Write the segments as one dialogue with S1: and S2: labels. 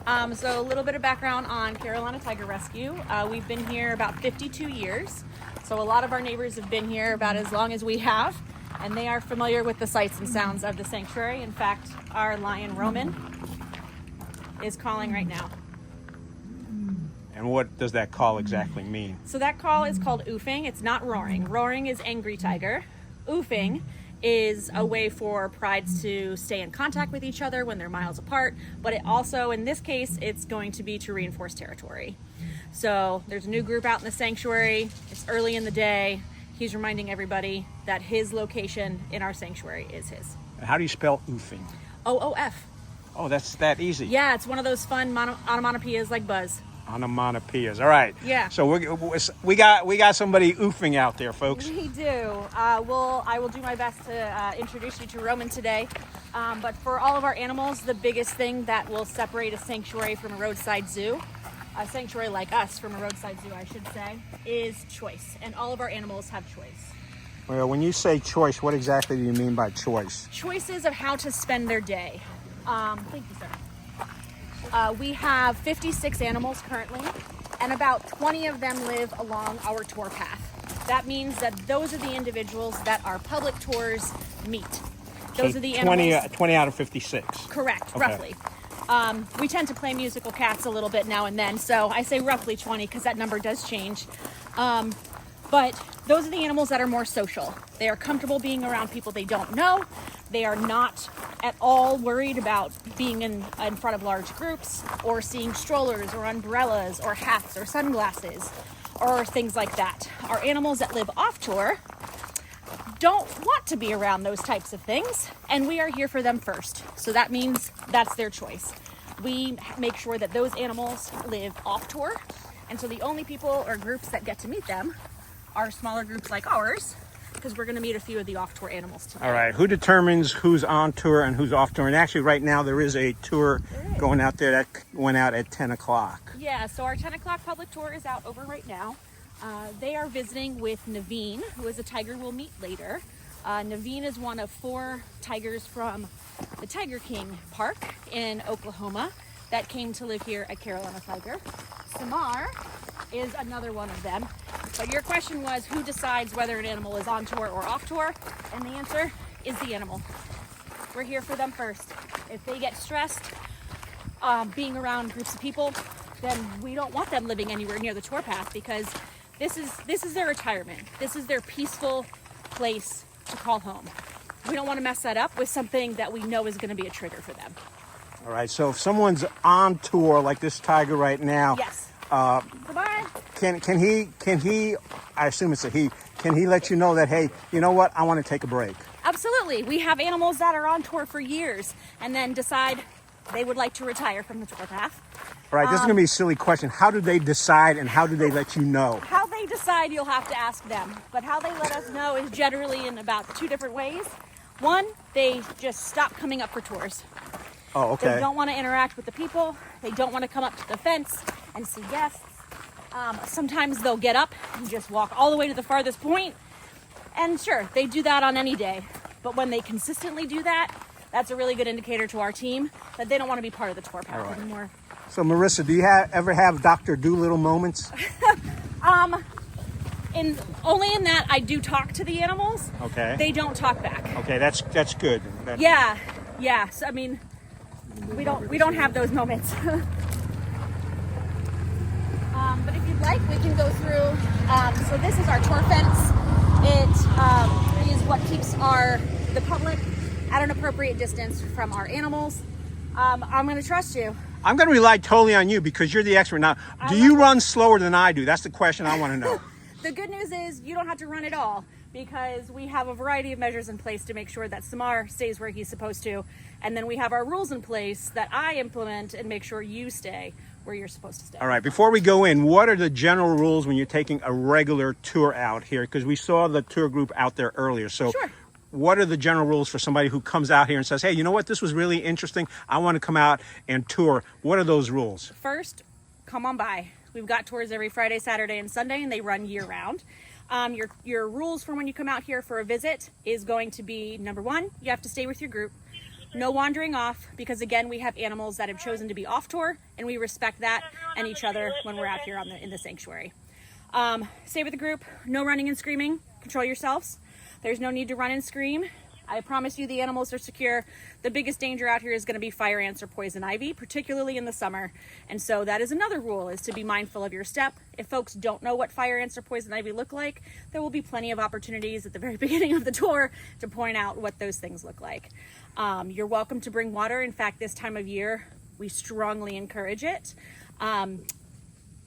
S1: So a little bit of background on Carolina Tiger Rescue. We've been here about 52 years. So a lot of our neighbors have been here about as long as we have, and they are familiar with the sights and sounds of the sanctuary. In fact, our lion Roman is calling right now.
S2: And what does that call exactly mean?
S1: So that call is called oofing. It's not roaring. Roaring is angry tiger. Oofing is a way for prides to stay in contact with each other when they're miles apart, but it also, in this case, it's going to be to reinforce territory. So there's a new group out in the sanctuary. It's early in the day. He's reminding everybody that his location in our sanctuary is his.
S2: How do you spell oofing?
S1: O-O-F.
S2: Oh, that's that easy.
S1: Yeah, it's one of those fun onomatopoeias like buzz.
S2: Onomatopoeias. All right.
S1: Yeah.
S2: So we got somebody oofing out there, folks.
S1: We do. I will do my best to introduce you to Roman today. But for all of our animals, the biggest thing that will separate a sanctuary from a roadside zoo, a sanctuary like us from a roadside zoo, I should say, is choice. And all of our animals have choice.
S2: Well, when you say choice, what exactly do you mean by choice?
S1: Choices of how to spend their day. Thank you, sir. We have 56 animals currently, and about 20 of them live along our tour path. That means that those are the individuals that our public tours meet. Those
S2: So
S1: are the animals.
S2: 20 out of 56.
S1: Correct,
S2: Okay.
S1: roughly. We tend to play musical cats a little bit now and then, so I say roughly 20 because that number does change. But those are the animals that are more social. They are comfortable being around people they don't know. They are not at all worried about being in front of large groups or seeing strollers or umbrellas or hats or sunglasses or things like that. Our animals that live off tour don't want to be around those types of things, and we are here for them first. So that means that's their choice. We make sure that those animals live off tour, and so the only people or groups that get to meet them are smaller groups like ours, because we're going to meet a few of the off-tour animals today.
S2: All right. Who determines who's on tour and who's off tour? And actually, right now, there is a tour going out there that went out at 10 o'clock.
S1: Yeah, so our 10 o'clock public tour is out over right now. They are visiting with Naveen, who is a tiger we'll meet later. Naveen is one of 4 tigers from the Tiger King Park in Oklahoma that came to live here at Carolina Tiger. Samar is another one of them. But your question was, who decides whether an animal is on tour or off tour? And the answer is the animal. We're here for them first. If they get stressed being around groups of people, then we don't want them living anywhere near the tour path, because this is their retirement. This is their peaceful place to call home. We don't want to mess that up with something that we know is going to be a trigger for them.
S2: All right. So if someone's on tour like this tiger right now,
S1: Yes. Goodbye.
S2: can he, I assume it's a he, can he let you know that, hey, you know what, I want to take a break?
S1: Absolutely. We have animals that are on tour for years and then decide they would like to retire from the tour path.
S2: All right, this is going to be a silly question. How do they decide and how do they let you know?
S1: How they decide, you'll have to ask them. But how they let us know is generally in about 2 different ways. One, they just stop coming up for tours.
S2: Oh, okay.
S1: They don't want to interact with the people. They don't want to come up to the fence and see guests. Sometimes they'll get up and just walk all the way to the farthest point. And sure, they do that on any day. But when they consistently do that, that's a really good indicator to our team that they don't want to be part of the tour path anymore.
S2: So, Marissa, do you ever have Dr. Doolittle moments?
S1: Only in that I do talk to the animals.
S2: Okay.
S1: They don't talk back.
S2: Okay, that's good.
S1: Yeah. So, I mean, we don't have those moments. But if you'd like, we can go through. So this is our tour fence. It is what keeps the public at an appropriate distance from our animals. I'm going to trust you.
S2: I'm going to rely totally on you because you're the expert. Now, do you run slower than I do? That's the question I want to know.
S1: The good news is you don't have to run at all, because we have a variety of measures in place to make sure that Samar stays where he's supposed to. And then we have our rules in place that I implement and make sure you stay where you're supposed to stay.
S2: All right, before we go in, what are the general rules when you're taking a regular tour out here? Because we saw the tour group out there earlier. So
S1: Sure.
S2: What are the general rules for somebody who comes out here and says, hey, you know what, this was really interesting, I want to come out and tour? What are those rules?
S1: First, come on by. We've got tours every Friday, Saturday, and Sunday, and they run year-round. Your rules for when you come out here for a visit is going to be, number 1, you have to stay with your group. No wandering off, because again, we have animals that have chosen to be off tour, and we respect that and each other when we're out here in the sanctuary. Stay with the group, no running and screaming, control yourselves. There's no need to run and scream. I promise you the animals are secure. The biggest danger out here is going to be fire ants or poison ivy, particularly in the summer. And so that is another rule, is to be mindful of your step. If folks don't know what fire ants or poison ivy look like, there will be plenty of opportunities at the very beginning of the tour to point out what those things look like. You're welcome to bring water. In fact, this time of year, we strongly encourage it.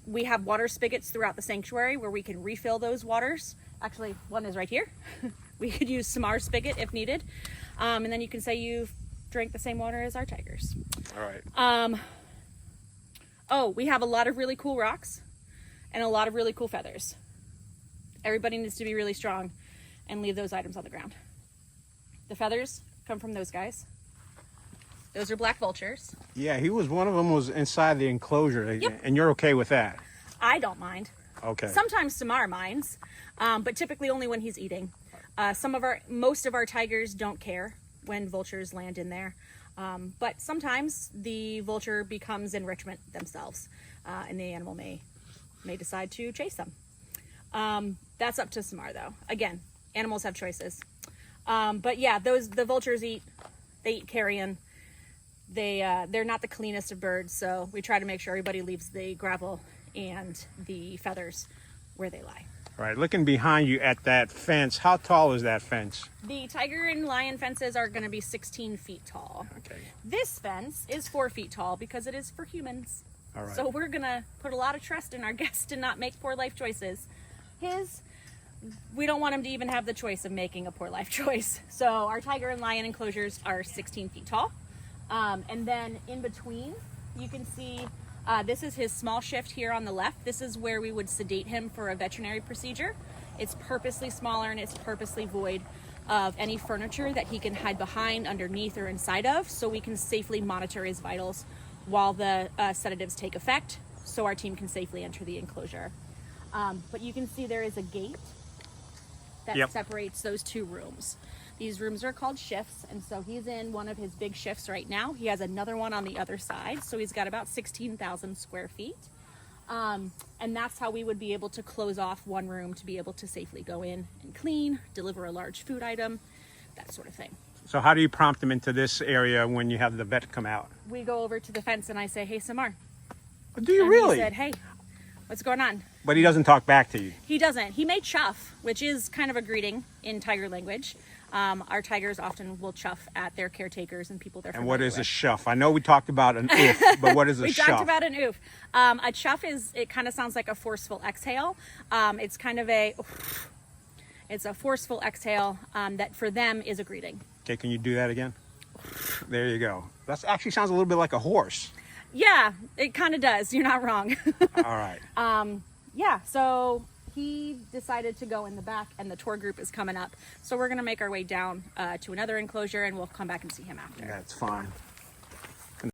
S1: We have water spigots throughout the sanctuary where we can refill those waters. Actually, one is right here. We could use Samar spigot if needed. And then you can say you've drank the same water as our tigers.
S2: All right.
S1: Oh, we have a lot of really cool rocks and a lot of really cool feathers. Everybody needs to be really strong and leave those items on the ground. The feathers come from those guys. Those are black vultures.
S2: Yeah, one of them was inside the enclosure.
S1: Yep.
S2: And you're okay with that?
S1: I don't mind.
S2: Okay.
S1: Sometimes Samar minds, but typically only when he's eating. Most of our tigers don't care when vultures land in there, but sometimes the vulture becomes enrichment themselves, and the animal may decide to chase them. That's up to Samar, though. Again, animals have choices. But yeah, the vultures eat carrion. They're not the cleanest of birds, so we try to make sure everybody leaves the gravel and the feathers where they lie.
S2: All right, looking behind you at that fence, how tall is that fence?
S1: The tiger and lion fences are going to be 16 feet tall.
S2: Okay.
S1: This fence is 4 feet tall because it is for humans.
S2: All right.
S1: So we're going to put a lot of trust in our guests to not make poor life choices. We don't want him to even have the choice of making a poor life choice. So our tiger and lion enclosures are 16 feet tall. And then in between, you can see this is his small shift here on the left. This is where we would sedate him for a veterinary procedure. It's purposely smaller and it's purposely void of any furniture that he can hide behind, underneath, or inside of, so we can safely monitor his vitals while the sedatives take effect, so our team can safely enter the enclosure. But you can see there is a gate that separates those two rooms. These rooms are called shifts, and so he's in one of his big shifts right now. He has another one on the other side, so he's got about 16,000 square feet. And that's how we would be able to close off one room to be able to safely go in and clean, deliver a large food item, that sort of thing.
S2: So how do you prompt them into this area when you have the vet come out?
S1: We go over to the fence and I say, "Hey, Samar."
S2: Do you
S1: and
S2: really?
S1: He said, "Hey, what's going on?"
S2: But he doesn't talk back to you.
S1: He doesn't. He may chuff, which is kind of a greeting in tiger language. Our tigers often will chuff at their caretakers and people they're familiar with.
S2: And what is a shuff? I know we talked about an oof, but what is a shuff?
S1: We talked about an oof. A chuff it kind of sounds like a forceful exhale. It's kind of it's a forceful exhale that for them is a greeting.
S2: Okay, can you do that again? There you go. That actually sounds a little bit like a horse.
S1: Yeah, it kind of does. You're not wrong.
S2: All right.
S1: Yeah, so he decided to go in the back and the tour group is coming up. So we're going to make our way down to another enclosure and we'll come back and see him after.
S2: That's fine.